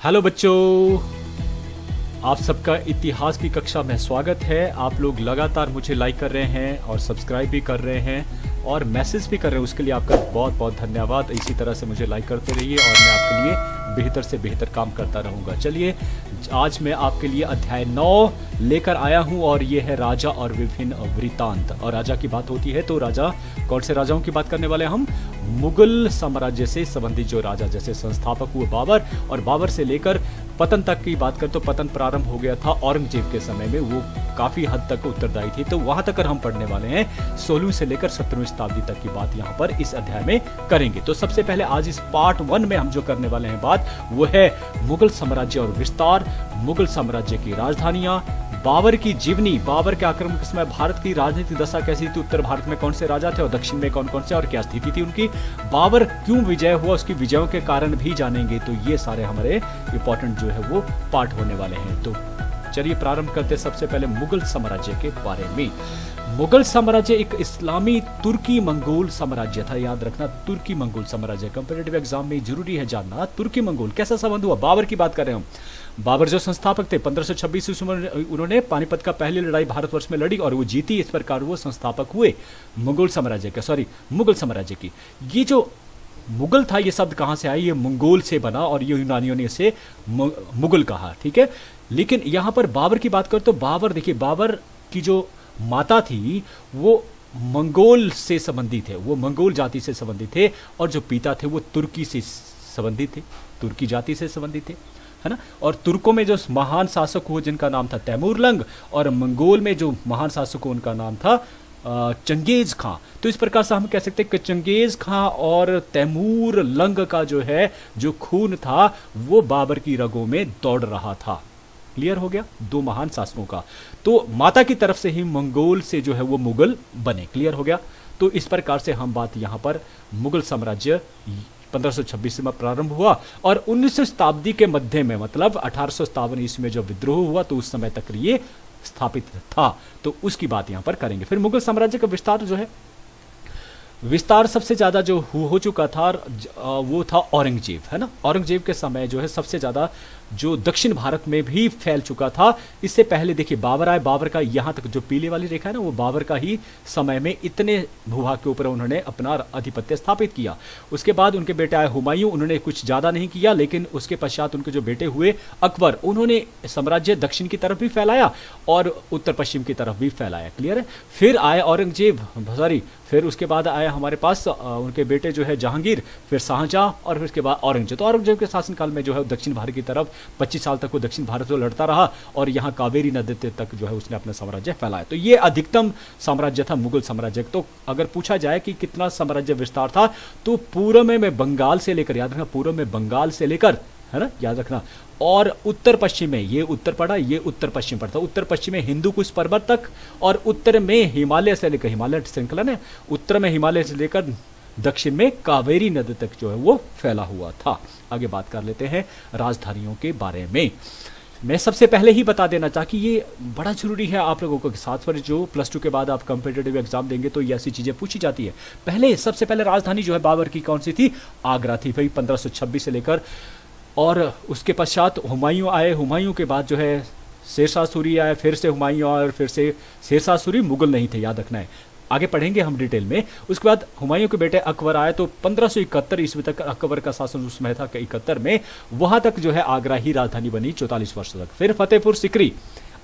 Hello बच्चों, आप सबका इतिहास की कक्षा में स्वागत है। आप लोग लगातार मुझे लाइक कर रहे हैं और सब्सक्राइब भी कर रहे हैं और मैसेज भी कर रहे हैं, उसके लिए आपका बहुत बहुत धन्यवाद। इसी तरह से मुझे लाइक करते रहिए और मैं आपके लिए बेहतर से बेहतर काम करता रहूँगा। चलिए, आज मैं आपके लिए अध्याय 9 लेकर आया हूँ और ये है राजा और विभिन्न वृत्तांत। और राजा की बात होती है तो राजा, कौन से राजाओं की बात करने वाले हैं हम? मुगल साम्राज्य से संबंधित जो राजा, जैसे संस्थापक हुए बाबर, और बाबर से लेकर पतन तक की बात करें तो पतन प्रारंभ हो गया था औरंगजेब के समय में, वो काफी हद तक उत्तरदायी थी। तो वहां तक हम पढ़ने वाले हैं 16वीं से लेकर 17वीं शताब्दी तक की बात यहाँ पर इस अध्याय में करेंगे। तो सबसे पहले आज इस पार्ट 1 में हम जो करने वाले हैं बात, वो है मुगल साम्राज्य और विस्तार, मुगल साम्राज्य की राजधानियां, बाबर की जीवनी, बाबर के आक्रमण के समय भारत की राजनीतिक दशा कैसी थी, उत्तर भारत में कौन से राजा थे और दक्षिण में कौन कौन से, और क्या स्थिति थी उनकी, बाबर क्यों विजय हुआ, उसकी विजयों के कारण भी जानेंगे। तो ये सारे हमारे इंपॉर्टेंट जो है वो पार्ट होने वाले हैं। तो चलिए प्रारंभ करते सबसे पहले मुगल साम्राज्य के बारे में। मुगल साम्राज्य एक इस्लामी तुर्की मंगोल साम्राज्य था। याद रखना, तुर्की मंगोल साम्राज्य। कंपैरेटिव एग्जाम में जरूरी है जानना तुर्की मंगोल कैसा संबंध हुआ। बाबर की बात कर रहे हैं हम। बाबर जो संस्थापक थे, 1526 ईस्वी उन्होंने पानीपत का पहली लड़ाई भारतवर्ष में लड़ी और वो जीती। इस प्रकार वो संस्थापक हुए मुगल साम्राज्य की। ये जो मुगल था, ये शब्द कहां से आया? ये मंगोल से बना और ये यूनानियों ने इसे मुगल कहा, ठीक है। लेकिन यहां पर बाबर की बात करें तो बाबर, देखिए, बाबर की जो माता थी वो मंगोल से संबंधित थे, वो मंगोल जाति से संबंधित थे, और जो पिता थे वो तुर्की से संबंधित थे, तुर्की जाति से संबंधित थे, है ना। और तुर्कों में जो महान शासक हुए जिनका नाम था तैमूरलंग, और मंगोल में जो महान शासक हुए उनका नाम था चंगेज खां। तो इस प्रकार से हम कह सकते हैं कि चंगेज खां और तैमूर लंग का जो है जो खून था वो बाबर की रगों में दौड़ रहा था। क्लियर हो गया, दो महान शासकों का। तो माता की तरफ से ही मंगोल से जो है वो मुगल बने। क्लियर हो गया। तो इस प्रकार से हम बात यहां पर मुगल साम्राज्य 1526 में प्रारंभ हुआ और 19वीं शताब्दी के मध्य में, मतलब 1857 ईस्वी में जब विद्रोह हुआ तो उस समय तक ये स्थापित था। तो उसकी बात यहां पर करेंगे। फिर मुगल साम्राज्य का विस्तार जो है, विस्तार सबसे ज्यादा जो हो चुका था वो था औरंगजेब, है ना। औरंगजेब के समय जो है सबसे ज्यादा जो दक्षिण भारत में भी फैल चुका था। इससे पहले देखिए बाबर आए, बाबर का यहां तक जो पीले वाली रेखा है ना, वो बाबर का ही समय में इतने भूभाग के ऊपर उन्होंने अपना आधिपत्य स्थापित किया। उसके बाद उनके बेटे आए हुमायूं, उन्होंने कुछ ज्यादा नहीं किया, लेकिन उसके पश्चात उनके जो बेटे हुए अकबर, उन्होंने साम्राज्य दक्षिण की तरफ भी फैलाया और उत्तर पश्चिम की तरफ भी फैलाया। क्लियर है। फिर आए औरंगजेब, फिर उसके बाद आया हमारे पास उनके बेटे जो है जहांगीर, फिर शाहजहां, और फिर उसके बाद औरंगजेब। तो औरंगजेब के शासनकाल में जो है दक्षिण भारत की तरफ 25 साल तक वो दक्षिण भारत को लड़ता रहा और यहाँ कावेरी नदी तक जो है उसने अपना साम्राज्य फैलाया। तो ये अधिकतम साम्राज्य था मुगल साम्राज्य। तो अगर पूछा जाए कि कितना साम्राज्य विस्तार था, तो पूर्व में बंगाल से लेकर, याद रखना, पूर्व में बंगाल से लेकर, है ना, याद रखना, और उत्तर पश्चिम में, ये उत्तर पड़ा, ये उत्तर पश्चिम पड़ता, उत्तर पश्चिम में हिंदू कुश पर्वत तक, और उत्तर में हिमालय से लेकर, हिमालय श्रृंखला ने उत्तर में हिमालय से लेकर दक्षिण में कावेरी नदी तक जो है वो फैला हुआ था। आगे बात कर लेते हैं राजधानियों के बारे में। मैं सबसे पहले ही बता देना चाहता कि ये बड़ा जरूरी है आप लोगों को, साथ पर जो प्लस 2 के बाद आप कंपिटिटिव एग्जाम देंगे तो ये ऐसी चीजें पूछी जाती है। पहले सबसे पहले राजधानी जो है बाबर की कौन सी थी? आगरा थी भाई, 1526 से लेकर। और उसके पश्चात हुमायूं आए, हुमायूं के बाद जो है शेरशाह सूरी आए, फिर से हुमायूं आए, और फिर से शेरशाह सूरी मुगल नहीं थे, याद रखना है, आगे पढ़ेंगे हम डिटेल में। उसके बाद हुमायूं के बेटे अकबर आए, तो 1571 ईस्वी तक अकबर का शासन उस समय था, 71 में, वहां तक जो है आगरा ही राजधानी बनी 44 वर्ष तक। फिर फतेहपुर सिकरी,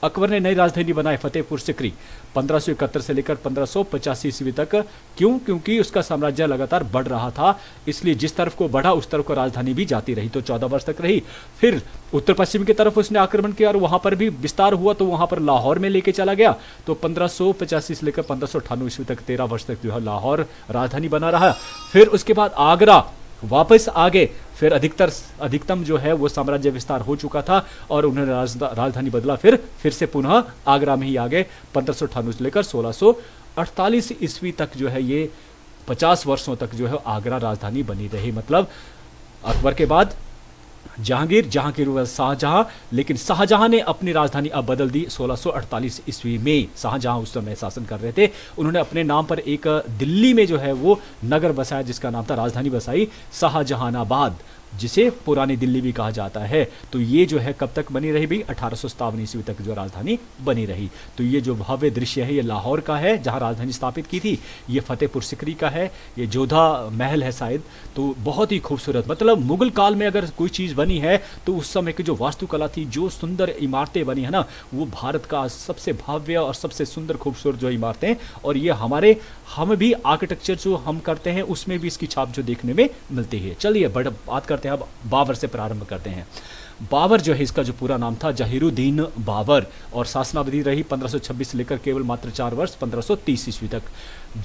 अकबर ने नई राजधानी बनाई फतेहपुर सिकरी 1571 से लेकर 1585 ईस्वी तक। क्यों? क्योंकि उसका साम्राज्य लगातार बढ़ रहा था, इसलिए जिस तरफ को बढ़ा उस तरफ को राजधानी भी जाती रही, तो 14 वर्ष तक रही। फिर उत्तर पश्चिम की तरफ उसने आक्रमण किया और वहां पर भी विस्तार हुआ, तो वहां पर लाहौर में लेके चला गया, तो 1585 से लेकर 1598 ईस्वी तक 13 वर्ष तक जो है लाहौर राजधानी बना रहा। फिर उसके बाद आगरा वापस आ गए, फिर अधिकतम जो है वो साम्राज्य विस्तार हो चुका था और उन्होंने राजधानी बदला, फिर से पुनः आगरा में ही आ गए 1598 से लेकर 1648 ईस्वी तक जो है ये 50 वर्षों तक जो है आगरा राजधानी बनी रही। मतलब अकबर के बाद जहांगीर, जहांगीर के बाद शाहजहां, लेकिन शाहजहां ने अपनी राजधानी अब बदल दी 1648 ईस्वी में। शाहजहां उस समय शासन कर रहे थे, उन्होंने अपने नाम पर एक दिल्ली में जो है वो नगर बसाया जिसका नाम था, राजधानी बसाई शाहजहानाबाद। जिसे पुरानी दिल्ली भी कहा जाता है। तो ये जो है कब तक बनी रही भाई, 1857 ईस्वी तक जो राजधानी बनी रही। तो ये जो भव्य दृश्य है ये लाहौर का है जहाँ राजधानी स्थापित की थी, ये फतेहपुर सिकरी का है, ये जोधा महल है शायद। तो बहुत ही खूबसूरत, मतलब मुगल काल में अगर कोई चीज़ बनी है तो उस समय की जो वास्तुकला थी, जो सुंदर इमारतें बनी है ना, वो भारत का सबसे भव्य और सबसे सुंदर खूबसूरत जो इमारतें। और ये हम भी आर्किटेक्चर जो हम करते हैं उसमें भी इसकी छाप जो देखने में मिलती है। चलिए बड़ा बात करते हैं, अब बाबर से प्रारंभ करते हैं। बाबर जो है इसका जो पूरा नाम था जहीरुद्दीन बाबर, और शासनावधि रही 1526 से लेकर केवल मात्र 4 वर्ष 1530 ईस्वी तक।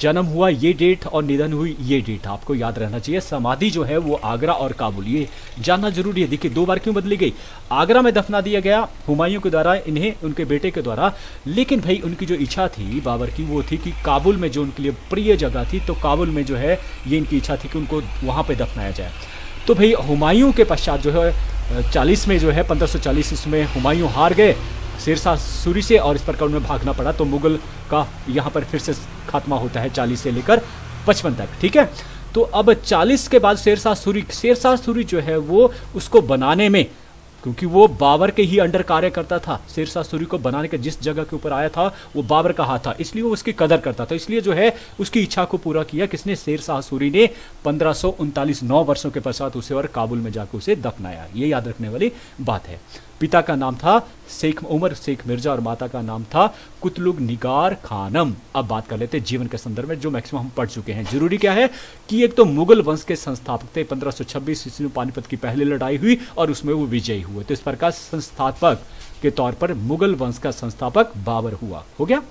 जन्म हुआ ये डेट और निधन हुई ये डेट आपको याद रहना चाहिए। समाधि जो है वो आगरा और काबुल, ये जानना जरूरी है। देखिए 2 बार क्यों बदली गई, आगरा में दफना दिया गया हुमायूं के द्वारा इन्हें, उनके बेटे के द्वारा, लेकिन भाई उनकी जो इच्छा थी बाबर की वो थी कि काबुल में जो उनके लिए प्रिय जगह थी, तो काबुल में जो है ये इनकी इच्छा थी कि उनको वहाँ पर दफनाया जाए। तो भाई हुमायूं के पश्चात जो है 40 में जो है 1540 इसमें हुमायूं हार गए शेरशाह सूरी से, और इस प्रकार उन्हें भागना पड़ा। तो मुगल का यहाँ पर फिर से खात्मा होता है 40 से लेकर 55 तक, ठीक है। तो अब 40 के बाद शेरशाह सूरी जो है वो उसको बनाने में, क्योंकि वो बाबर के ही अंडर कार्य करता था, शेरशाह सूरी को बनाने के जिस जगह के ऊपर आया था वो बाबर का हाथ था, इसलिए वो उसकी कदर करता था। इसलिए जो है उसकी इच्छा को पूरा किया किसने, शेरशाह सूरी ने 1539 9 वर्षों के पश्चात उसे और काबुल में जाकर उसे दफनाया। ये याद रखने वाली बात है। पिता का नाम था शेख उमर शेख मिर्जा और माता का नाम था कुतलुग निगार खानम। अब बात कर लेते हैं जीवन के संदर्भ में, जो मैक्सिमम हम पढ़ चुके हैं। जरूरी क्या है कि एक तो मुगल वंश के संस्थापक थे, 1526 ईस्वी में पानीपत की पहली लड़ाई हुई और उसमें वो विजयी हुए। तो इस प्रकार संस्थापक के तौर पर मुगल वंश का संस्थापक बाबर हुआ, हो गया।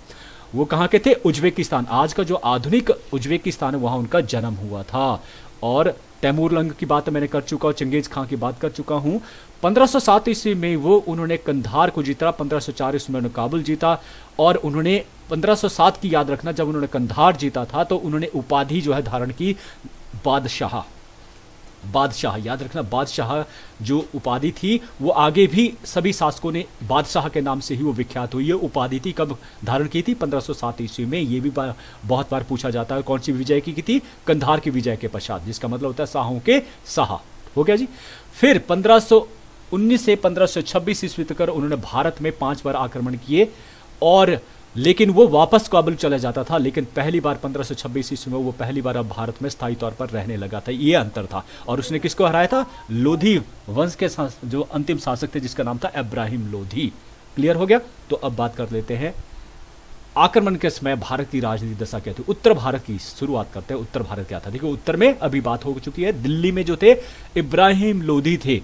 वो कहाँ के थे, उज्बेकिस्तान, आज का जो आधुनिक उज्बेकिस्तान है वहाँ उनका जन्म हुआ था। और तैमूरलंग की बात मैंने कर चुका हूँ, चंगेज खां की बात कर चुका हूँ। 1507 ईस्वी में उन्होंने कंधार को जीता, 1504 ईस्वी में उन्होंने काबुल जीता, और उन्होंने 1507 की याद रखना, जब उन्होंने कंधार जीता था तो उन्होंने उपाधि जो है धारण की बादशाह, याद रखना, बादशाह जो उपाधि थी वो आगे भी सभी शासकों ने बादशाह के नाम से ही वो विख्यात हुई। ये उपाधि थी कब धारण की थी, 1507 ईस्वी में। ये भी बहुत बार पूछा जाता है, कौन सी विजय की थी, कंधार की विजय के पश्चात, जिसका मतलब होता है शाहों के शाह, हो गया जी। फिर 1519 से 1526 ईस्वी तक उन्होंने भारत में 5 बार आक्रमण किए, और लेकिन वो वापस काबुल चला जाता था। लेकिन पहली बार 1526 ईस्वी में वो पहली बार अब भारत में स्थायी तौर पर रहने लगा था, ये अंतर था। और उसने किसको हराया था, लोधी वंश के जो अंतिम शासक थे जिसका नाम था इब्राहिम लोधी। क्लियर हो गया। तो अब बात कर लेते हैं आक्रमण के समय भारत की राजनीतिक दशा क्या थी। उत्तर भारत की शुरुआत करते हैं। उत्तर भारत क्या था, देखिए उत्तर में अभी बात हो चुकी है, दिल्ली में जो थे इब्राहिम लोधी थे,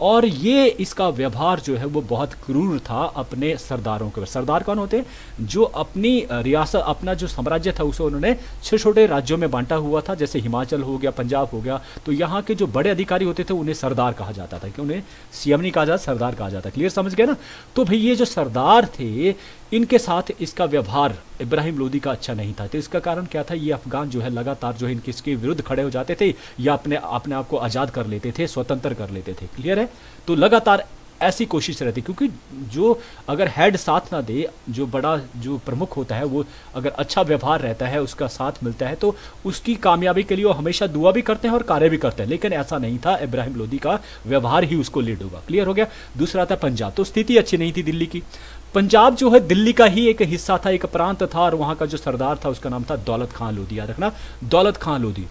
और ये इसका व्यवहार जो है वो बहुत क्रूर था अपने सरदारों के। सरदार कौन होते हैं, जो अपनी रियासत, अपना जो साम्राज्य था उसे उन्होंने छोटे छोटे राज्यों में बांटा हुआ था, जैसे हिमाचल हो गया, पंजाब हो गया। तो यहाँ के जो बड़े अधिकारी होते थे उन्हें सरदार कहा जाता था, कि उन्हें सीएम नहीं कहा जाता, सरदार कहा जाता। क्लियर समझ गए ना। तो भाई ये जो सरदार थे इनके साथ इसका व्यवहार इब्राहिम लोधी का अच्छा नहीं था। तो इसका कारण क्या था, ये अफगान जो है लगातार जो है इनके विरुद्ध खड़े हो जाते थे, या अपने आप को आज़ाद कर लेते थे, स्वतंत्र कर लेते थे। क्लियर है। तो लगातार ऐसी कोशिश रहती, क्योंकि जो अगर हेड साथ ना दे, जो बड़ा जो प्रमुख होता है वो अगर अच्छा व्यवहार रहता है, उसका साथ मिलता है, तो उसकी कामयाबी के लिए वो हमेशा दुआ भी करते हैं और कार्य भी करते हैं। लेकिन ऐसा नहीं था, इब्राहिम लोधी का व्यवहार ही उसको लीड होगा। क्लियर हो गया। दूसरा था पंजाब। तो स्थिति अच्छी नहीं थी दिल्ली की। पंजाब जो है दिल्ली का ही एक हिस्सा था, एक प्रांत था, और वहाँ का जो सरदार था उसका नाम था दौलत खां लोधी। याद रखना, दौलत खां लोधी।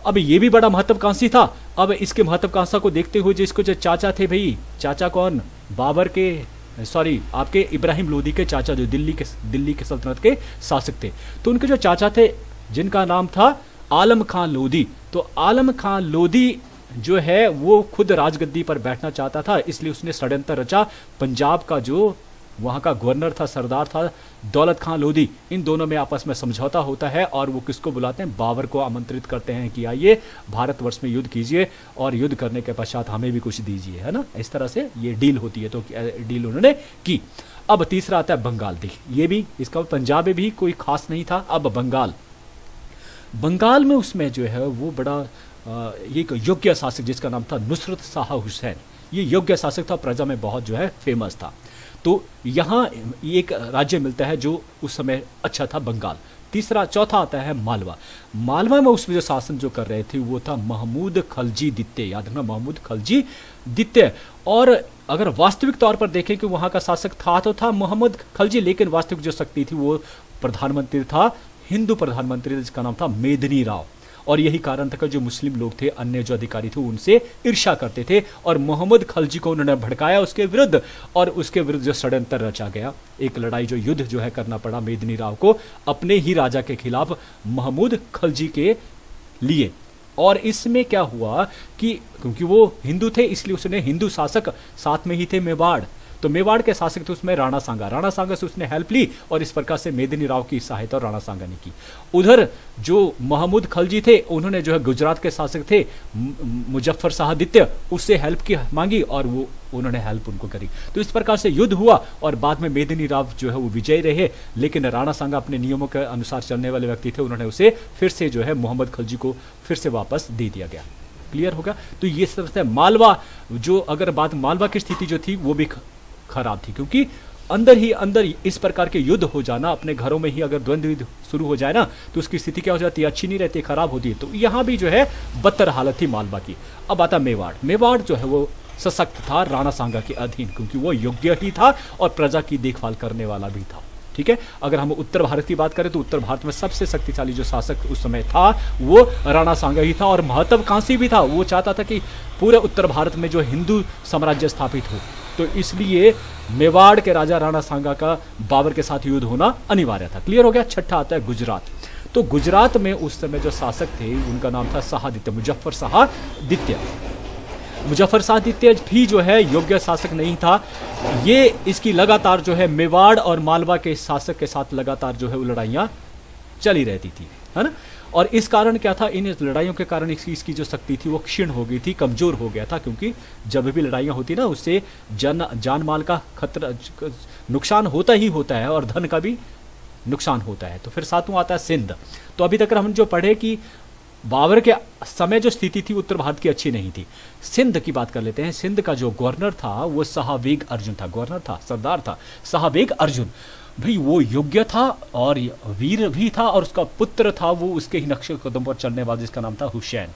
अब ये भी बड़ा महत्वाकांक्षी था। अब इसके महत्वाकांक्षा को देखते हुए जिसको जो चाचा थे, भाई चाचा कौन, बाबर के, सॉरी आपके इब्राहिम लोधी के चाचा, जो दिल्ली के सल्तनत के शासक थे, तो उनके जो चाचा थे जिनका नाम था आलम खां लोधी। तो आलम खां लोधी जो है वो खुद राजगद्दी पर बैठना चाहता था, इसलिए उसने षड्यंत्र रचा। पंजाब का जो वहाँ का गवर्नर था, सरदार था दौलत खां लोधी, इन दोनों में आपस में समझौता होता है, और वो किसको बुलाते हैं, बाबर को आमंत्रित करते हैं कि आइए भारतवर्ष में युद्ध कीजिए, और युद्ध करने के पश्चात हमें भी कुछ दीजिए, है ना। इस तरह से ये डील होती है। तो डील उन्होंने की। अब तीसरा आता है बंगाल। देखिए ये भी, इसका पंजाब में भी कोई खास नहीं था। अब बंगाल में उसमें जो है वो बड़ा एक योग्य शासक जिसका नाम था नुसरत शाह हुसैन। ये योग्य शासक था, प्रजा में बहुत जो है फेमस था। तो यहाँ एक राज्य मिलता है जो उस समय अच्छा था, बंगाल। तीसरा चौथा आता है मालवा। मालवा में उसमें जो शासन जो कर रहे थे वो था महमूद खलजी द्वितीय, याद रखना महमूद खलजी द्वितीय। और अगर वास्तविक तौर पर देखें कि वहां का शासक था तो था मोहम्मद खलजी, लेकिन वास्तविक जो शक्ति थी वो प्रधानमंत्री था, हिंदू प्रधानमंत्री जिसका नाम था मेदिनी राव। और यही कारण था कि जो मुस्लिम लोग थे, अन्य जो अधिकारी थे, उनसे ईर्ष्या करते थे और मोहम्मद खलजी को उन्होंने भड़काया उसके विरुद्ध, और उसके विरुद्ध जो षड्यंत्र रचा गया, एक लड़ाई जो युद्ध जो है करना पड़ा मेदिनी राव को अपने ही राजा के खिलाफ महमूद खलजी के लिए। और इसमें क्या हुआ कि क्योंकि वो हिंदू थे इसलिए उसने हिंदू शासक साथ में ही थे मेवाड़, तो मेवाड़ के शासक थे उसमें राणा सांगा से उसने हेल्प ली और इस प्रकार से मेदिनी राव की सहायता राणा सांगा ने की। उधर जो महमूद खलजी थे उन्होंने जो है गुजरात के शासक थे मुजफ्फर शाह द्वितीय, उससे हेल्प की मांगी और वो उन्होंने हेल्प उनको करी। तो इस प्रकार से युद्ध हुआ और बाद में मेदिनी राव जो है वो विजयी रहे, लेकिन राणा सांगा अपने नियमों के अनुसार चलने वाले व्यक्ति थे, उन्होंने उसे फिर से जो है मोहम्मद खलजी को फिर से वापस दे दिया गया। क्लियर होगा। तो ये सब मालवा जो, अगर बात मालवा की स्थिति जो थी वो भी खराब थी, क्योंकि अंदर ही अंदर इस प्रकार के युद्ध हो जाना, अपने घरों में ही अगर द्वंद्व युद्ध शुरू हो जाए ना तो उसकी स्थिति क्या हो जाती है, अच्छी नहीं रहती, खराब होती है। तो यहां भी जो है बदतर हालत थी मालवा की। अब आता मेवाड़। मेवाड़ जो है वो सशक्त था राणा सांगा के अधीन, क्योंकि वो योग्य ही था और प्रजा की देखभाल करने वाला भी था। ठीक है। अगर हम उत्तर भारत की बात करें तो उत्तर भारत में सबसे शक्तिशाली जो शासक उस समय था वो राणा सांगा ही था और महत्वाकांक्षी भी था। वो चाहता था कि पूरे उत्तर भारत में जो हिंदू साम्राज्य स्थापित हो, तो इसलिए मेवाड़ के राजा राणा सांगा का बाबर के साथ युद्ध होना अनिवार्य था। क्लियर हो गया। छठा आता है गुजरात। तो गुजरात में उस समय जो शासक थे उनका नाम था शाह द्वितीय, मुजफ्फर शाह द्वितीय। मुजफ्फर शाह द्वितीय भी जो है योग्य शासक नहीं था। ये इसकी लगातार जो है मेवाड़ और मालवा के शासक के साथ लगातार जो है वो लड़ाइयाँ चली रहती थी, है ना। और इस कारण क्या था, इन लड़ाइयों के कारण इसकी जो शक्ति थी वो क्षीण हो गई थी, कमजोर हो गया था, क्योंकि जब भी लड़ाइयाँ होती ना उससे जान माल का खतरा नुकसान होता ही होता है और धन का भी नुकसान होता है। तो फिर सातवां आता है सिंध। तो अभी तक हम जो पढ़े कि बाबर के समय जो स्थिति थी उत्तर भारत की अच्छी नहीं थी। सिंध की बात कर लेते हैं। सिंध का जो गवर्नर था वो शाहबेग अर्जुन था, गवर्नर था, सरदार था शाहबेग अर्जुन। भाई वो योग्य था और वीर भी था और उसका पुत्र था वो उसके ही नक्शे कदम पर चलने वाला, जिसका नाम था हुसैन।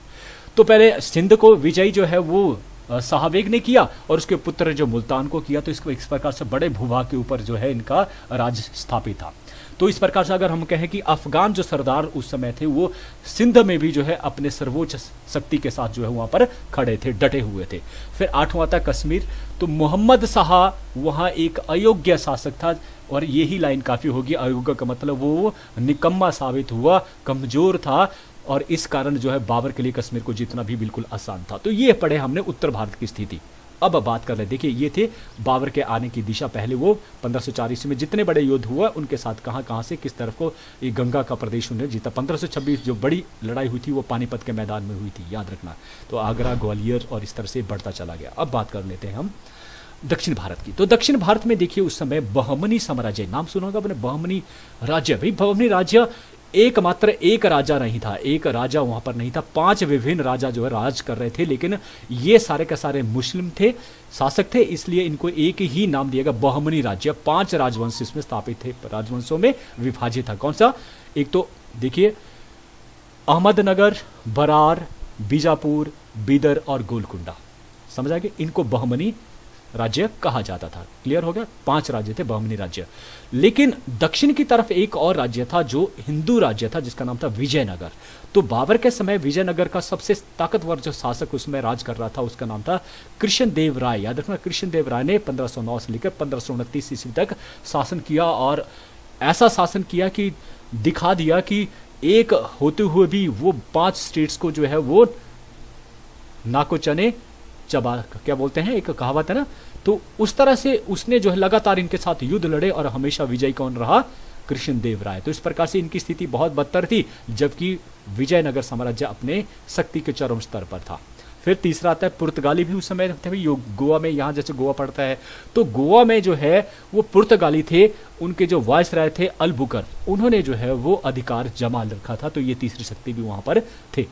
तो पहले सिंध को विजयी जो है वो शाहबेग ने किया और उसके पुत्र जो मुल्तान को किया। तो इस प्रकार से बड़े भूभाग के ऊपर जो है इनका राज स्थापित था। तो इस प्रकार से अगर हम कहें कि अफगान जो सरदार उस समय थे वो सिंध में भी जो है अपने सर्वोच्च शक्ति के साथ जो है वहां पर खड़े थे, डटे हुए थे। फिर आठवां था कश्मीर। तो मोहम्मद शाह वहां एक अयोग्य शासक था और यही लाइन काफी होगी। अयोग्य का मतलब वो निकम्मा साबित हुआ, कमजोर था और इस कारण जो है बाबर के लिए कश्मीर को जीतना भी बिल्कुल आसान था। तो ये पढ़े हमने उत्तर भारत की स्थिति। अब बात कर ले, देखिए ये थे बाबर के आने की दिशा। पहले वो 1504 ईस्वी में जितने बड़े युद्ध हुआ उनके साथ कहाँ से किस तरफ को ये गंगा का प्रदेश उन्होंने जीता। 1526 जो बड़ी लड़ाई हुई थी वो पानीपत के मैदान में हुई थी, याद रखना। तो आगरा, ग्वालियर और इस तरह से बढ़ता चला गया। अब बात कर लेते हैं हम दक्षिण भारत की। तो दक्षिण भारत में देखिए उस समय बहमनी साम्राज्य, नाम सुना होगा आपने, बहमनी राज्य। भाई बहमनी राज्य एकमात्र एक राजा नहीं था, एक राजा वहां पर नहीं था, 5 विभिन्न राजा जो है राज कर रहे थे, लेकिन ये सारे के सारे मुस्लिम थे, शासक थे, इसलिए इनको एक ही नाम दिया गया बहमनी राज्य। 5 राजवंश इसमें स्थापित थे, राजवंशों में विभाजित था। कौन सा? एक तो देखिए अहमदनगर, बरार, बीजापुर, बीदर और गोलकुंडा, समझा कि इनको बहमनी राज्य कहा जाता था। क्लियर हो गया। 5 राज्य थे बहमनी राज्य। लेकिन दक्षिण की तरफ एक और राज्य था जो हिंदू राज्य था, जिसका नाम था विजयनगर। तो बाबर के समय विजयनगर का सबसे ताकतवर जो शासक उसमें राज कर रहा था उसका नाम था कृष्णदेव राय। याद रखना, कृष्णदेव राय ने 1509 से लेकर 1529 ईस्वी तक शासन किया और ऐसा शासन किया कि दिखा दिया कि एक होते हुए भी वो 5 स्टेट्स को जो है वो नाको चने चबा, क्या बोलते हैं, एक कहावत है ना। तो उस तरह से उसने जो है लगातार इनके साथ युद्ध लड़े और हमेशा विजयी कौन रहा? कृष्णदेव राय। तो इस प्रकार से इनकी स्थिति बहुत बदतर थी, जबकि विजयनगर साम्राज्य अपने शक्ति के चरम स्तर पर था। फिर तीसरा आता है पुर्तगाली भी उस समय थे। गोवा में, यहाँ जैसे गोवा पड़ता है, तो गोवा में जो है वो पुर्तगाली थे, उनके जो वायसराय थे अलबुकर, उन्होंने जो है वो अधिकार जमा रखा था। तो ये तीसरी शक्ति भी वहां पर थे।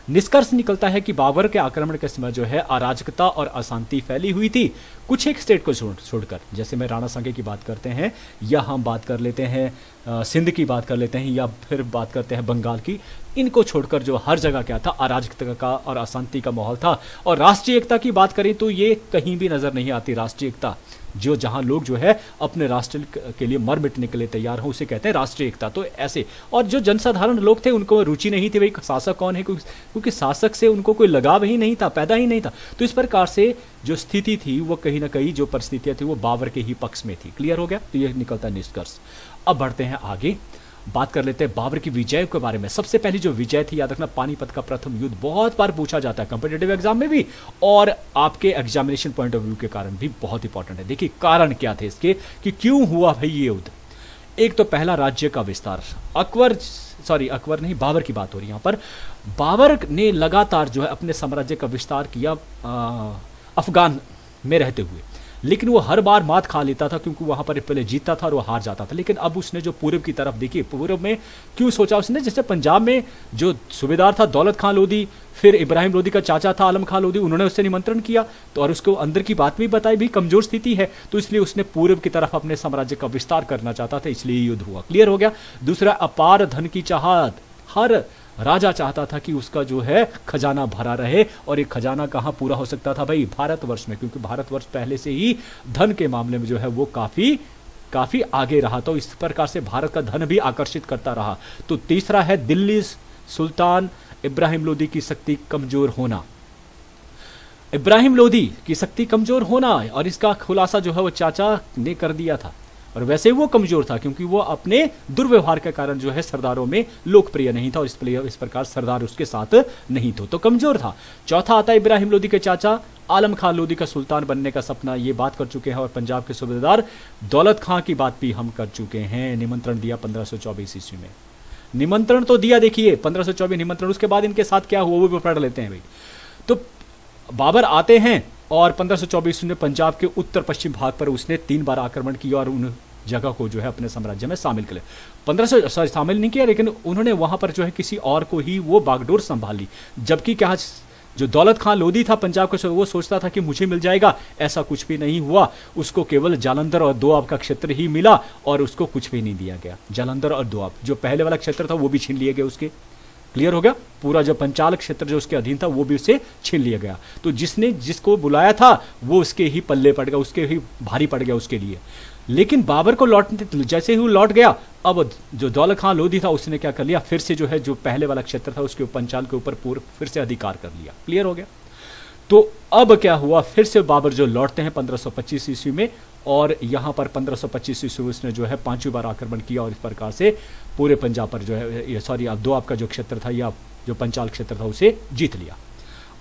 निष्कर्ष निकलता है कि बाबर के आक्रमण के समय जो है अराजकता और अशांति फैली हुई थी कुछ एक स्टेट को छोड़कर। जैसे मैं राणा सांगे की बात करते हैं, या हम बात कर लेते हैं सिंध की बात कर लेते हैं, या फिर बात करते हैं बंगाल की, इनको छोड़कर जो हर जगह क्या था, अराजकता का और अशांति का माहौल था। और राष्ट्रीय एकता की बात करें तो ये कहीं भी नजर नहीं आती। राष्ट्रीय एकता जो जहां लोग जो है अपने राष्ट्र के लिए मर मिटने के लिए तैयार हो, उसे कहते हैं राष्ट्रीय एकता। तो ऐसे, और जो जनसाधारण लोग थे उनको रुचि नहीं थी भाई शासक कौन है, क्योंकि शासक से उनको कोई लगाव ही नहीं था, पैदा ही नहीं था। तो इस प्रकार से जो स्थिति थी वो कहीं ना कहीं, जो परिस्थितियां थी वो बाबर के ही पक्ष में थी। क्लियर हो गया? तो यह निकलता निष्कर्ष। अब बढ़ते हैं आगे, बात कर लेते हैं बाबर की विजय के बारे में। सबसे पहली जो विजय थी, याद रखना, पानीपत का प्रथम युद्ध बहुत बार पूछा जाता है कॉम्पिटिटिव एग्जाम में भी, और आपके एग्जामिनेशन पॉइंट ऑफ व्यू के कारण भी बहुत इंपॉर्टेंट है। देखिए कारण क्या थे इसके, कि क्यों हुआ भाई ये युद्ध। एक तो पहला, राज्य का विस्तार। अकबर नहीं, बाबर की बात हो रही है यहाँ पर। बाबर ने लगातार जो है अपने साम्राज्य का विस्तार किया अफगान में रहते हुए, लेकिन वो हर बार मात खा लेता था, क्योंकि वहां पर पहले जीतता था और वो हार जाता था। लेकिन अब उसने जो पूर्व की तरफ देखी, पूर्व में क्यों सोचा उसने, जैसे पंजाब में जो सूबेदार था दौलत खां लोधी, फिर इब्राहिम लोधी का चाचा था आलम खां लोधी, उन्होंने उससे निमंत्रण किया, तो और उसको अंदर की बात भी बताई, भी कमजोर स्थिति है, तो इसलिए उसने पूर्व की तरफ अपने साम्राज्य का विस्तार करना चाहता था, इसलिए युद्ध हुआ। क्लियर हो गया? दूसरा, अपार धन की चाहत। हर राजा चाहता था कि उसका जो है खजाना भरा रहे, और एक खजाना कहाँ पूरा हो सकता था भाई? भारतवर्ष में, क्योंकि भारतवर्ष पहले से ही धन के मामले में जो है वो काफी आगे रहा, तो इस प्रकार से भारत का धन भी आकर्षित करता रहा। तो तीसरा है दिल्ली सुल्तान इब्राहिम लोदी की शक्ति कमजोर होना। इब्राहिम लोदी की शक्ति कमजोर होना, और इसका खुलासा जो है वो चाचा ने कर दिया था। और वैसे वो कमजोर था क्योंकि वो अपने दुर्व्यवहार के कारण जो है सरदारों में लोकप्रिय नहीं था, और इस प्रकार सरदार उसके साथ नहीं थे, तो कमजोर था। चौथा आता है इब्राहिम लोदी के चाचा आलम खान लोदी का सुल्तान बनने का सपना, ये बात कर चुके हैं। और पंजाब के सूबेदार दौलत खां की बात भी हम कर चुके हैं। निमंत्रण दिया 1524 ईस्वी में, निमंत्रण तो दिया, देखिए 1524 निमंत्रण। उसके बाद इनके साथ क्या हुआ वो भी पढ़ लेते हैं भाई। तो बाबर आते हैं और 1524 में पंजाब के उत्तर पश्चिम भाग पर उसने 3 बार आक्रमण किया और उन जगह को जो है अपने साम्राज्य में शामिल कर लिया। शामिल नहीं किया, लेकिन उन्होंने वहां पर जो है किसी और को ही वो बागडोर संभाली। जबकि क्या जो दौलत खां लोधी था पंजाब का, वो सोचता था कि मुझे मिल जाएगा, ऐसा कुछ भी नहीं हुआ। उसको केवल जालंधर और दोआब का क्षेत्र ही मिला और उसको कुछ भी नहीं दिया गया। जालंधर और दोआब जो पहले वाला क्षेत्र था वो भी छीन लिए गए उसके। क्लियर हो गया? पूरा जो पंचाल क्षेत्र जो उसके अधीन था वो भी उससे छीन लिया गया। तो जिसने जिसको बुलाया था वो उसके ही पल्ले पड़ गया, उसके ही भारी पड़ गया उसके लिए। लेकिन बाबर को लौटने, जैसे ही वो लौट गया, अब जो दौलत खां लोधी था उसने क्या कर लिया, फिर से जो है जो पहले वाला क्षेत्र था उसके पंचाल के ऊपर पूर्व फिर से अधिकार कर लिया। क्लियर हो गया? तो अब क्या हुआ, फिर से बाबर जो लौटते हैं 1525 ईस्वी में, और यहां पर 1525 ईस्वी उसने जो है 5वीं बार आक्रमण किया और इस प्रकार से पूरे पंजाब पर जो है, सॉरी अब दोआब का जो क्षेत्र था या जो पंचाल क्षेत्र था उसे जीत लिया।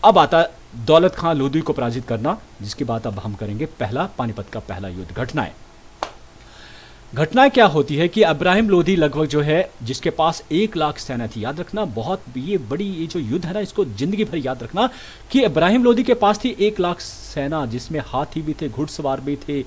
अब आता दौलत खां लोधी को पराजित करना, जिसकी बात अब हम करेंगे। पहला पानीपत का पहला युद्ध। घटनाएं क्या होती है कि इब्राहिम लोधी लगभग जो है जिसके पास 1 लाख सेना थी। याद रखना, बहुत ये बड़ी ये जो युद्ध है ना, इसको जिंदगी भर याद रखना कि इब्राहिम लोधी के पास थी 1 लाख सेना, जिसमें हाथी भी थे, घुड़सवार भी थे,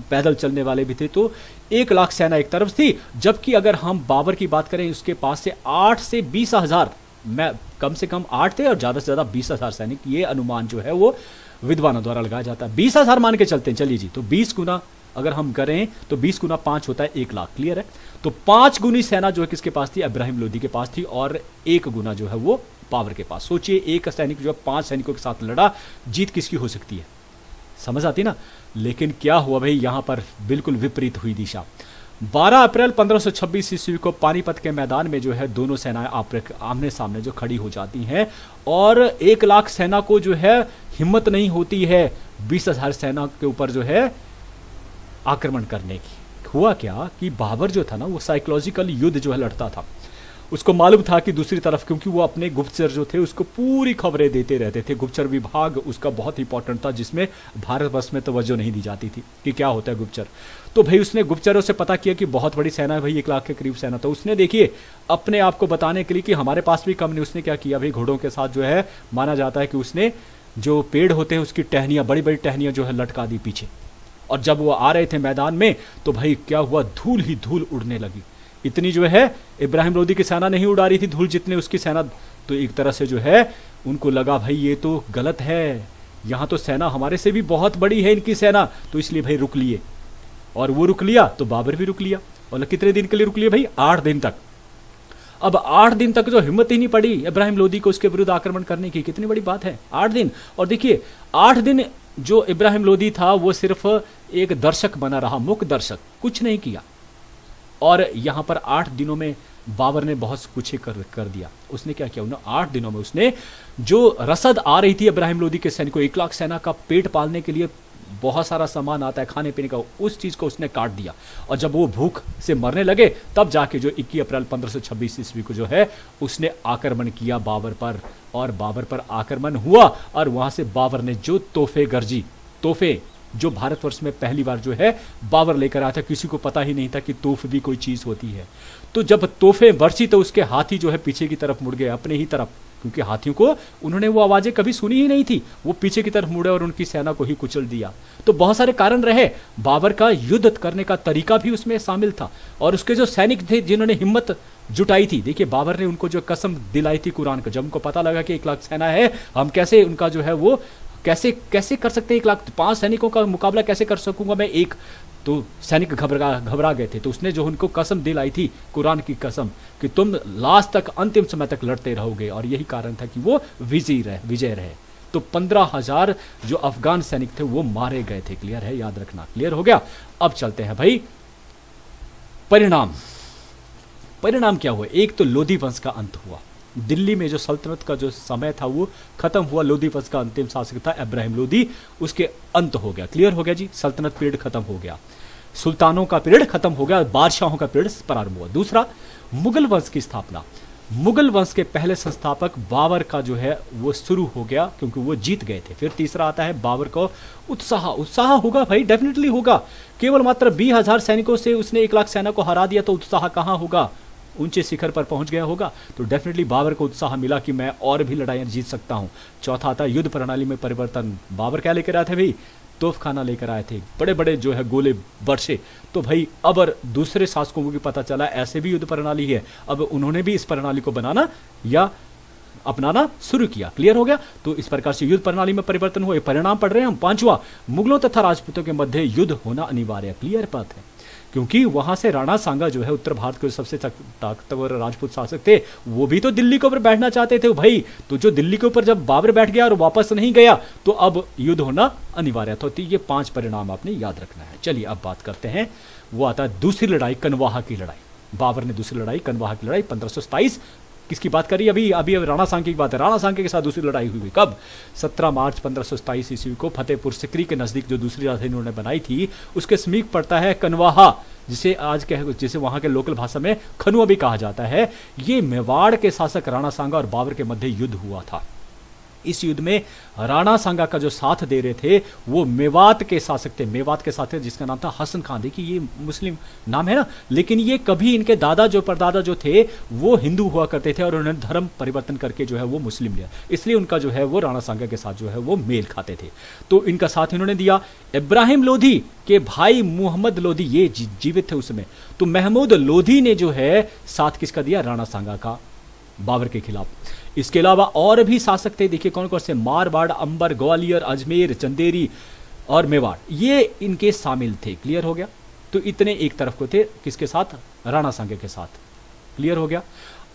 पैदल चलने वाले भी थे। तो 1 लाख सेना एक तरफ थी, जबकि अगर हम बाबर की बात करें उसके पास से 8 से 20 हजार, मैं कम से कम 8 थे और ज्यादा से ज्यादा 20 हजार सैनिक, ये अनुमान जो है वो विद्वानों द्वारा लगाया जाता है। 20 हजार मान के चलते हैं, चलिए जी। तो 20 गुना अगर हम करें तो 20 गुना 5 होता है 1 लाख। क्लियर है? तो 5 गुनी सेना जो है किसके पास थी? इब्राहिम लोधी के पास थी, और 1 गुना जो है वो बाबर के पास। सोचिए, एक सैनिक जो है 5 सैनिकों के साथ लड़ा, जीत किसकी हो सकती है? समझ आती ना? लेकिन क्या हुआ भाई, यहां पर बिल्कुल विपरीत हुई दिशा। 12 अप्रैल 1526 ईस्वी को पानीपत के मैदान में जो है दोनों सेनाएं आमने सामने जो खड़ी हो जाती हैं, और 1 लाख सेना को जो है हिम्मत नहीं होती है 20 हजार सेना के ऊपर जो है आक्रमण करने की। हुआ क्या कि बाबर जो था ना, वो साइकोलॉजिकल युद्ध जो है लड़ता था। उसको मालूम था कि दूसरी तरफ, क्योंकि वो अपने गुप्तचर जो थे उसको पूरी खबरें देते रहते थे। गुप्तचर विभाग उसका बहुत इंपॉर्टेंट था, जिसमें भारतवर्ष में तवज्जो नहीं दी जाती थी कि क्या होता है गुप्तचर। तो भाई उसने गुप्तचरों से पता किया कि बहुत बड़ी सेना है भाई, 1 लाख के करीब सेना। तो उसने देखिए अपने आप को बताने के लिए कि हमारे पास भी कम नहीं, उसने क्या किया भाई, घोड़ों के साथ जो है माना जाता है कि उसने जो पेड़ होते हैं उसकी टहनियां, बड़ी बड़ी टहनियां जो है लटका दी पीछे। और जब वो आ रहे थे मैदान में तो भाई क्या हुआ, धूल ही धूल उड़ने लगी। इतनी जो है इब्राहिम लोदी की सेना नहीं उड़ा रही थी धूल जितने उसकी सेना। तो एक तरह से जो है उनको लगा भाई ये तो गलत है, यहाँ तो सेना हमारे से भी बहुत बड़ी है इनकी सेना, तो इसलिए भाई रुक लिए। और वो रुक लिया तो बाबर भी रुक लिया। और कितने दिन के लिए रुक लिया भाई? 8 दिन तक। अब 8 दिन तक जो हिम्मत ही नहीं पड़ी इब्राहिम लोदी को उसके विरुद्ध आक्रमण करने की, कितनी बड़ी बात है 8 दिन। और देखिए 8 दिन जो इब्राहिम लोदी था वो सिर्फ एक दर्शक बना रहा, मूक दर्शक, कुछ नहीं किया। और यहां पर 8 दिनों में बाबर ने बहुत कुछ कर दिया। उसने क्या किया? 8 दिनों में उसने जो रसद आ रही थी इब्राहिम लोदी के सैनिकों, 1 लाख सेना का पेट पालने के लिए बहुत सारा सामान आता है खाने पीने का, उस चीज को उसने काट दिया। और जब वो भूख से मरने लगे तब जाके जो 21 अप्रैल 1526 ईस्वी को जो है उसने आक्रमण किया बाबर पर। और बाबर पर आक्रमण हुआ और वहां से बाबर ने जो तोहफे गर्जी, तोहफे जो भारतवर्ष में पहली बार जो है बाबर लेकर आया था, किसी को पता ही नहीं था कि तोहफ भी कोई चीज होती है। तो जब तोहफे बरसी तो उसके हाथी जो है पीछे की तरफ मुड़ गए, अपने ही तरफ, क्योंकि हाथियों को उन्होंने वो आवाजें कभी सुनी ही नहीं थी। वो पीछे की तरफ मुड़े और उनकी सेना को ही कुचल दिया। तो बहुत सारे कारण रहे। बाबर का युद्ध करने का तरीका भी उसमें शामिल था। और उसके जो सैनिक थे जिन्होंने हिम्मत जुटाई थी, देखिए बाबर ने उनको जो कसम दिलाई थी कुरान का, जब उनको पता लगा कि 1 लाख सेना है, हम कैसे उनका जो है वो कैसे कर सकते हैं, 1 लाख 5 सैनिकों का मुकाबला कैसे कर सकूंगा मैं एक। तो सैनिक घबरा गए थे। तो उसने जो उनको कसम दिलाई थी, कुरान की कसम, कि तुम लास्ट तक, अंतिम समय तक लड़ते रहोगे। और यही कारण था कि वो विजय रहे। तो 15,000 जो अफगान सैनिक थे वो मारे गए थे। क्लियर है? याद रखना। क्लियर हो गया? अब चलते हैं भाई परिणाम क्या हुआ? एक तो लोदी वंश का अंत हुआ। दिल्ली में जो सल्तनत का जो समय था वो खत्म हुआ। लोदी वंश का अंतिम शासक था इब्राहिम लोदी, उसके अंत हो गया। क्लियर हो गया जी? सल्तनत पीरियड खत्म हो गया, सुल्तानों का पीरियड खत्म हो गया, बादशाहों का पीरियड प्रारंभ हुआ। दूसरा, मुगल वंश की स्थापना। मुगल वंश के पहले संस्थापक बाबर का जो है वो शुरू हो गया, क्योंकि वो जीत गए थे। फिर तीसरा आता है बाबर को उत्साह होगा भाई, डेफिनेटली होगा। केवल मात्र 20,000 सैनिकों से उसने 1 लाख सेना को हरा दिया, तो उत्साह कहां होगा? ऊंचे शिखर पर पहुंच गया होगा। तो डेफिनेटली बाबर को उत्साह मिला कि मैं और भी लड़ाइयां जीत सकता हूं। चौथा आता है युद्ध प्रणाली में परिवर्तन। बाबर क्या लेकर आए थे भाई? तोफखाना लेकर आए थे, बड़े बड़े जो है गोले बरसे। तो भाई अब दूसरे शासकों को भी पता चला ऐसे भी युद्ध प्रणाली है, अब उन्होंने भी इस प्रणाली को बनाना या अपनाना शुरू किया। क्लियर हो गया? तो इस प्रकार से युद्ध प्रणाली में परिवर्तन हुए, परिणाम पढ़ रहे हैं हम। 5वां, मुगलों तथा राजपूतों के मध्य युद्ध होना अनिवार्य। क्लियर बात है, क्योंकि वहां से राणा सांगा जो है उत्तर भारत के सबसे ताकतवर राजपूत शासक थे, वो भी तो दिल्ली के ऊपर बैठना चाहते थे भाई। तो जो दिल्ली के ऊपर जब बाबर बैठ गया और वापस नहीं गया, तो अब युद्ध होना अनिवार्य था। तो ये 5 परिणाम आपने याद रखना है। चलिए अब बात करते हैं, वो आता है दूसरी लड़ाई, कनवाहा की लड़ाई। बाबर ने दूसरी लड़ाई, कनवाहा की लड़ाई 1527 किसकी बात करी? अभी राणा सांके की बात है। राणा सांके के साथ दूसरी लड़ाई हुई कब? 17 मार्च 1527 ईस्वी को फतेहपुर सिकरी के नजदीक जो दूसरी राजधानी उन्होंने बनाई थी, उसके समीप पड़ता है कनवाहा, जिसे वहां के लोकल भाषा में खनुआ भी कहा जाता है। ये मेवाड़ के शासक राणा सांगा और बाबर के मध्य युद्ध हुआ था। इस युद्ध में राणा सांगा का जो साथ दे रहे थे वो मेवात के शासक थे। मेवात के साथ जिसका नाम था हसन खान। देखिए ये मुस्लिम नाम है ना, लेकिन ये कभी इनके परदादा जो थे वो हिंदू हुआ करते थे और उन्होंने धर्म परिवर्तन करके जो है वो मुस्लिम लिया, इसलिए उनका जो है वो राणा सांगा के साथ जो है वो मेल खाते थे। तो इनका साथ इन्होंने दिया। इब्राहिम लोधी के भाई मुहम्मद लोधी ये जीवित थे उसमें, तो महमूद लोधी ने जो है साथ किसका दिया? राणा सांगा का, बाबर के खिलाफ। इसके अलावा और भी शासक थे, देखिए कौन कौन से, मारवाड़, अंबर, ग्वालियर, अजमेर, चंदेरी और मेवाड़, ये इनके शामिल थे। क्लियर हो गया? तो इतने एक तरफ को थे, किसके साथ? राणा सांगे के साथ। क्लियर हो गया?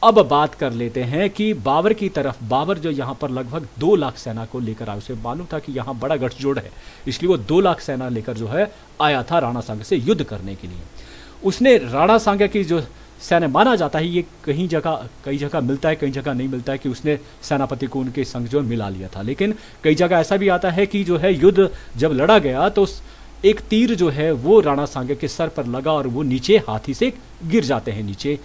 अब बात कर लेते हैं कि बाबर की तरफ, बाबर जो यहां पर लगभग 2 लाख सेना को लेकर आया, उसे मालूम था कि यहां बड़ा गठजोड़ है, इसलिए वो 2 लाख सेना लेकर जो है आया था राणा सांगे से युद्ध करने के लिए। उसने राणा सांगा की जो सेना, माना जाता है ये कई जगह मिलता है, कई जगह नहीं मिलता है कि उसने सेनापति को उनके संग जो मिला लिया था, लेकिन कई जगह ऐसा भी आता है कि जो है युद्ध जब लड़ा गया तो एक तीर जो है वो राणा सांगे के सर पर लगा और वो नीचे हाथी से गिर जाते हैं नीचे।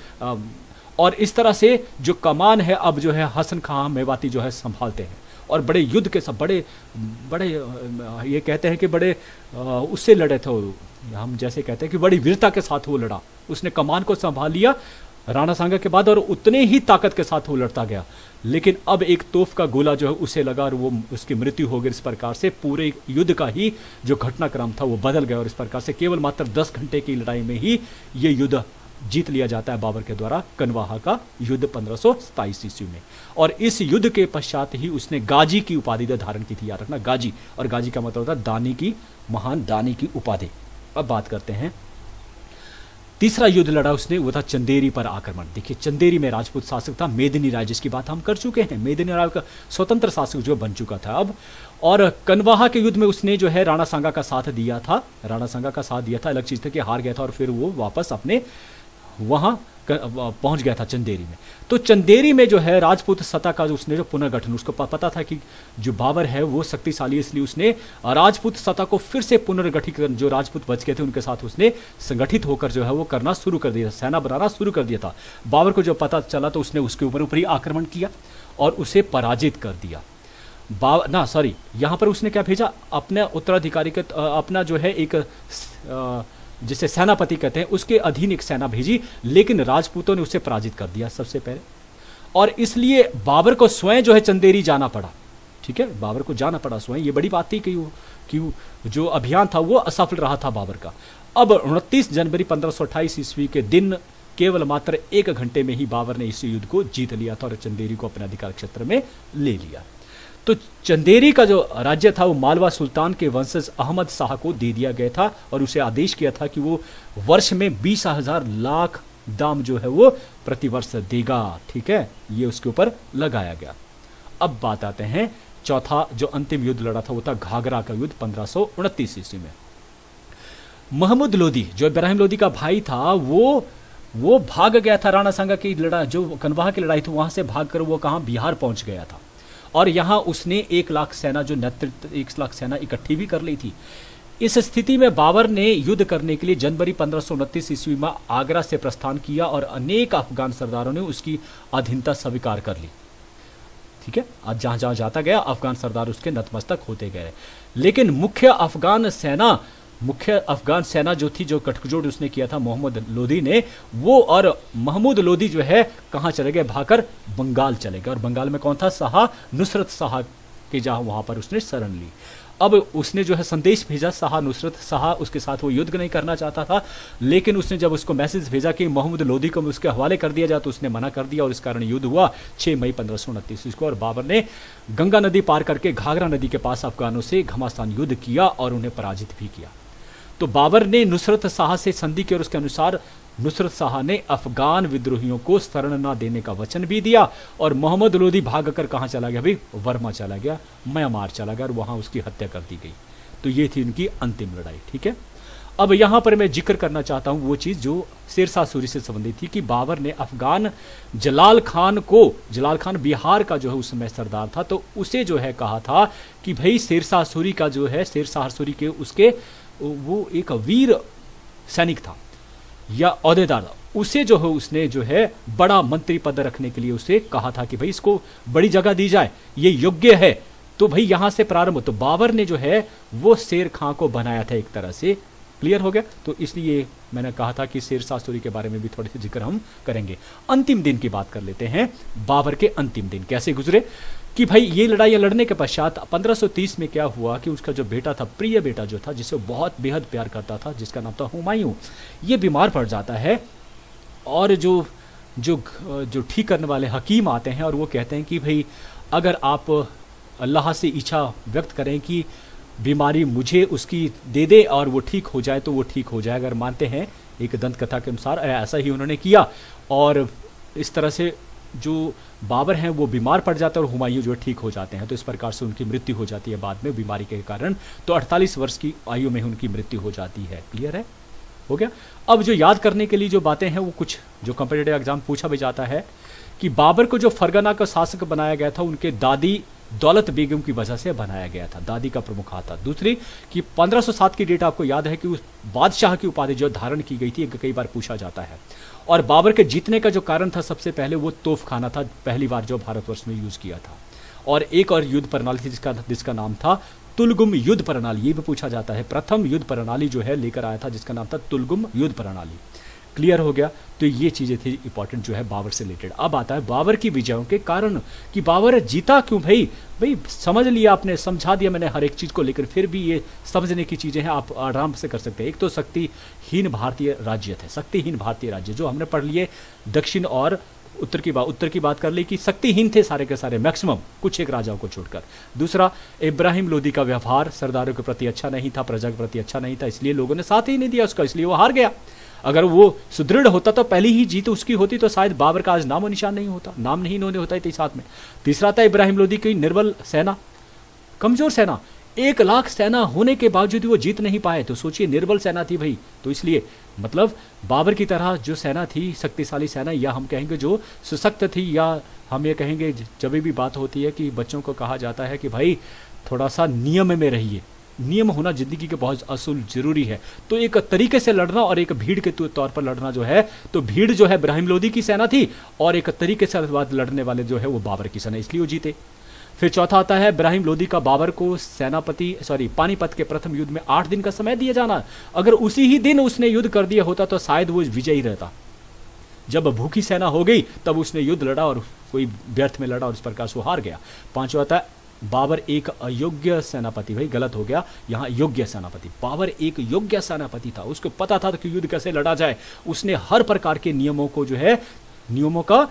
और इस तरह से जो कमान है अब जो है हसन खां मेवाती जो है संभालते हैं। और बड़े युद्ध के सब बड़े ये कहते हैं कि बड़े उससे लड़े थे, हम जैसे कहते हैं कि बड़ी वीरता के साथ वो लड़ा। उसने कमान को संभाल लिया राणा सांगा के बाद और उतने ही ताकत के साथ वो लड़ता गया। लेकिन अब एक तोफ का गोला जो है उसे लगा और वो उसकी मृत्यु हो गई। इस प्रकार से पूरे युद्ध का ही जो घटनाक्रम था वो बदल गया और इस प्रकार से केवल मात्र 10 घंटे की लड़ाई में ही ये युद्ध जीत लिया जाता है बाबर के द्वारा कनवाहा का युद्ध 1527 ईस्वी में। और इस युद्ध के पश्चात ही उसने गाजी की उपाधि धारण की थी, याद रखना गाजी, और गाजी का मतलब होता है दानी की, महान दानी की उपाधि। अब बात करते हैं तीसरा युद्ध लड़ा उसने, वो था चंदेरी पर आक्रमण। देखिए चंदेरी में राजपूत शासक था मेदिनी राय, जिसकी बात हम कर चुके हैं, मेदिनी राय का स्वतंत्र शासक जो बन चुका था अब। और कनवाहा के युद्ध में उसने जो है राणा सांगा का साथ दिया था, राणा सांगा का साथ दिया था। अलग चीज था कि हार गया था और फिर वो वापस अपने वहां पहुंच गया था चंदेरी में। तो चंदेरी में जो है राजपूत सत्ता का उसने जो पुनर्गठन, उसको पता था कि जो बाबर है वो शक्तिशाली, इसलिए उसने राजपूत सत्ता को फिर से पुनर्गठित, जो राजपूत बच गए थे उनके साथ उसने संगठित होकर जो है वो करना शुरू कर दिया, सेना बनाना शुरू कर दिया था। बाबर को जब पता चला तो उसने उसके ऊपर ही आक्रमण किया और उसे पराजित कर दिया। यहाँ पर उसने क्या भेजा, अपने उत्तराधिकारी के अपना जो है एक जिसे सेनापति कहते हैं उसके अधीन एक सेना भेजी, लेकिन राजपूतों ने उसे पराजित कर दिया सबसे पहले। और इसलिए बाबर को स्वयं जो है चंदेरी जाना पड़ा। ठीक है, बाबर को जाना पड़ा स्वयं। ये बड़ी बात थी कि जो अभियान था वो असफल रहा था बाबर का। अब 29 जनवरी 1528 ईस्वी के दिन केवल मात्र 1 घंटे में ही बाबर ने इस युद्ध को जीत लिया था और चंदेरी को अपने अधिकार क्षेत्र में ले लिया। तो चंदेरी का जो राज्य था वो मालवा सुल्तान के वंशज अहमद शाह को दे दिया गया था और उसे आदेश किया था कि वो वर्ष में 20,000 लाख दाम जो है वो प्रतिवर्ष देगा। ठीक है, ये उसके ऊपर लगाया गया। अब बात आते हैं चौथा जो अंतिम युद्ध लड़ा था वो था घाघरा का युद्ध 1529 ईस्वी में। महमूद लोदी जो इब्राहिम लोदी का भाई था वो भाग गया था राणा सांगा की लड़ाई, जो कनवाहा की लड़ाई थी वहां से भागकर वो कहां, बिहार पहुंच गया था। और यहां उसने 1 लाख सेना, जो नेतृत्व 1 लाख सेना इकट्ठी भी कर ली थी। इस स्थिति में बाबर ने युद्ध करने के लिए जनवरी 1529 ईस्वी में आगरा से प्रस्थान किया और अनेक अफगान सरदारों ने उसकी अधीनता स्वीकार कर ली। ठीक है, आज जहां जहां जाता गया अफगान सरदार उसके नतमस्तक होते गए। लेकिन मुख्य अफगान सेना जो थी, जो गठजोड़ उसने किया था मोहम्मद लोदी ने, वो और महमूद लोदी जो है कहां चले गए, भागकर बंगाल चले गए। और बंगाल में कौन था, शाह नुसरत शाह के, जहां वहां पर उसने शरण ली। अब उसने जो है संदेश भेजा शाह नुसरत शाह, उसके साथ वो युद्ध नहीं करना चाहता था, लेकिन उसने जब उसको मैसेज भेजा कि मोहम्मद लोदी को उसके हवाले कर दिया जाए तो उसने मना कर दिया और इस कारण युद्ध हुआ 6 मई 1529 को। और बाबर ने गंगा नदी पार करके घाघरा नदी के पास अफगानों से घमासान युद्ध किया और उन्हें पराजित भी किया। तो बाबर ने नुसरत शाह से संधि की और उसके अनुसार नुसरत शाह ने अफगान विद्रोहियों को शरण न देने का वचन भी दिया और मोहम्मद लोदी भागकर कहां चला गया भाई, वर्मा चला गया, म्यांमार चला गया और वहां उसकी हत्या कर दी गई। तो ये थी उनकी अंतिम लड़ाई। ठीक है, अब यहां पर मैं जिक्र करना चाहता हूं वो चीज जो शेरशाह सूरी से संबंधित थी कि बाबर ने अफगान जलाल खान बिहार का जो है उस समय सरदार था, तो उसे जो है कहा था कि भाई शेरशाह सूरी का जो है, शेरशाह सूरी के उसके वो एक वीर सैनिक था या औहदेदार था, उसे जो है उसने जो है बड़ा मंत्री पद रखने के लिए उसे कहा था कि भाई इसको बड़ी जगह दी जाए, ये योग्य है, तो भाई यहां से प्रारंभ हो। तो बाबर ने जो है वो शेर खां को बनाया था एक तरह से। क्लियर हो गया? तो इसलिए मैंने कहा था कि शेरशाह सूरी के बारे में भी थोड़ी सी जिक्र हम करेंगे। अंतिम दिन की बात कर लेते हैं। बाबर के अंतिम दिन कैसे गुजरे कि भाई ये लड़ाई लड़ने के पश्चात 1530 में क्या हुआ कि उसका जो बेटा था, प्रिय बेटा जो था, जिसे बहुत बेहद प्यार करता था, जिसका नाम था हुमायूं, ये बीमार पड़ जाता है। और जो ठीक करने वाले हकीम आते हैं और वो कहते हैं कि भाई अगर आप अल्लाह से इच्छा व्यक्त करें कि बीमारी मुझे उसकी दे दे और वो ठीक हो जाए तो वो ठीक हो जाए। अगर मानते हैं एक दंत कथा के अनुसार ऐसा ही उन्होंने किया और इस तरह से जो बाबर हैं वो बीमार पड़ जाते हैं और हुमायूं जो ठीक हो जाते हैं। तो इस प्रकार से उनकी मृत्यु हो जाती है बाद में बीमारी के कारण। तो 48 वर्ष की आयु में उनकी मृत्यु हो जाती है। क्लियर है? हो गया? अब जो याद करने के लिए जो बातें हैं वो कुछ जो कॉम्पिटिटिव एग्जाम पूछा भी जाता है कि बाबर को जो फरगना का शासक बनाया गया था उनके दादी दौलत बेगम की वजह से बनाया गया था, दादी का प्रमुख हाथ था। दूसरी कि 1507 की डेट आपको याद है कि उस बादशाह की उपाधि जो धारण की गई थी कई बार पूछा जाता है। और बाबर के जीतने का जो कारण था सबसे पहले वो तोपखाना था, पहली बार जो भारतवर्ष में यूज किया था। और एक और युद्ध प्रणाली थी जिसका नाम था तुलगुम युद्ध प्रणाली। ये भी पूछा जाता है, प्रथम युद्ध प्रणाली जो है लेकर आया था जिसका नाम था तुलगुम युद्ध प्रणाली। क्लियर हो गया। तो ये चीज़ें थी इंपॉर्टेंट जो है बाबर से रिलेटेड। अब आता है बाबर की विजयों के कारण कि बाबर जीता क्यों। भाई समझ लिया आपने, समझा दिया मैंने हर एक चीज़ को, लेकर फिर भी ये समझने की चीज़ें हैं, आप आराम से कर सकते हैं। एक तो शक्तिहीन भारतीय राज्य थे, शक्तिहीन भारतीय राज्य जो हमने पढ़ लिए, दक्षिण और उत्तर की बात कर ली कि शक्तिहीन थे सारे के सारे, मैक्सिमम कुछ एक राजाओं को छोड़कर। दूसरा, इब्राहिम लोदी का व्यवहार सरदारों के प्रति अच्छा नहीं था, प्रजा के प्रति अच्छा नहीं था, इसलिए लोगों ने साथ ही नहीं दिया उसका, इसलिए वो हार गया। अगर वो सुदृढ़ होता तो पहली ही जीत उसकी होती तो शायद बाबर का आज नाम और निशान नहीं होता, नाम नहीं इन्होंने होता इतिहास में। तीसरा था इब्राहिम लोदी की निर्बल सेना, कमजोर सेना, 1 लाख सेना होने के बावजूद वो जीत नहीं पाए। तो सोचिए निर्बल सेना थी भाई, तो इसलिए मतलब बाबर की तरह जो सेना थी, शक्तिशाली सेना, या हम कहेंगे जो सशक्त थी, या हम ये कहेंगे जब भी बात होती है कि बच्चों को कहा जाता है कि भाई थोड़ा सा नियम में रहिए, नियम होना जिंदगी के बहुत असूल जरूरी है। तो एक तरीके से लड़ना और एक भीड़ के तौर पर लड़ना जो है, तो भीड़ जो है इब्राहिम लोदी की सेना थी और एक तरीके से लड़ने वाले जो है वो बाबर की सेना, इसलिए वो जीते। फिर चौथा आता है इब्राहिम लोदी का बाबर को पानीपत के प्रथम युद्ध में 8 दिन का समय दिया जाना। अगर उसी ही दिन उसने युद्ध कर दिया होता तो शायद वो विजयी रहता। जब भूखी सेना हो गई तब उसने युद्ध लड़ा और कोई व्यर्थ में लड़ा और इस प्रकार से हार गया। पांचवा आता है बाबर एक अयोग्य सेनापति। भाई गलत हो गया, यहाँ योग्य सेनापति। बाबर एक योग्य सेनापति था, उसको पता था कि युद्ध कैसे लड़ा जाए। उसने हर प्रकार के नियमों को जो है, नियमों का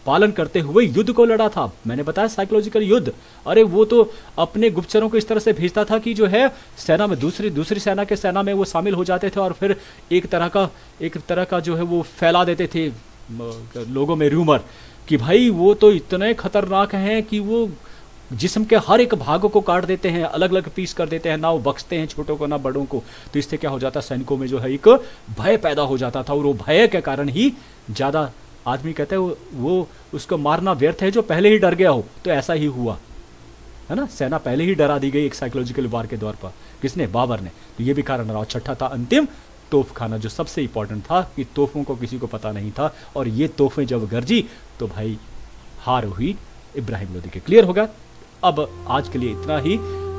पालन करते हुए युद्ध को लड़ा था। मैंने बताया साइकोलॉजिकल युद्ध। अरे वो तो अपने गुप्तचरों को इस तरह से भेजता था कि जो है सेना में दूसरी सेना के सेना में वो शामिल हो जाते थे और फिर एक तरह का जो है वो फैला देते थे लोगों में रूमर कि भाई वो तो इतने खतरनाक हैं कि वो जिस्म के हर एक भागों को काट देते हैं, अलग अलग पीस कर देते हैं, ना वो बख्शते हैं छोटों को ना बड़ों को। तो इससे क्या हो जाता, सैनिकों में जो है एक भय पैदा हो जाता था और वो भय के कारण ही ज़्यादा आदमी कहते हैं वो उसको मारना व्यर्थ है जो पहले ही डर गया हो। तो ऐसा ही हुआ है ना, सेना पहले ही डरा दी गई एक साइकोलॉजिकल वार के दौर पर। किसने? बाबर ने। तो ये भी कारण रहा। छठा था अंतिम तोप खाना, जो सबसे इंपॉर्टेंट था कि तोपों को किसी को पता नहीं था और ये तोहफें जब गरजी तो भाई हार हुई इब्राहिम लोदी के। क्लियर होगा? अब आज के लिए इतना ही।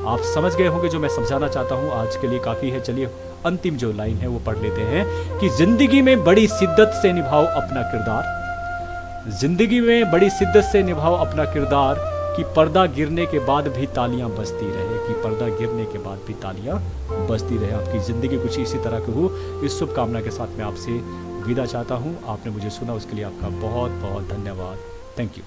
आप समझ गए होंगे जो मैं समझाना चाहता हूं, आज के लिए काफी है। चलिए अंतिम जो लाइन है वो पढ़ लेते हैं कि जिंदगी में बड़ी शिद्दत से निभाओ अपना किरदार, जिंदगी में बड़ी शिद्दत से निभाओ अपना किरदार, कि पर्दा गिरने के बाद भी तालियां बजती रहे, कि पर्दा गिरने के बाद भी तालियां बजती रहे। आपकी जिंदगी कुछ इसी तरह की हो, इस शुभकामना के साथ मैं आपसे विदा चाहता हूं। आपने मुझे सुना उसके लिए आपका बहुत बहुत धन्यवाद। Thank you.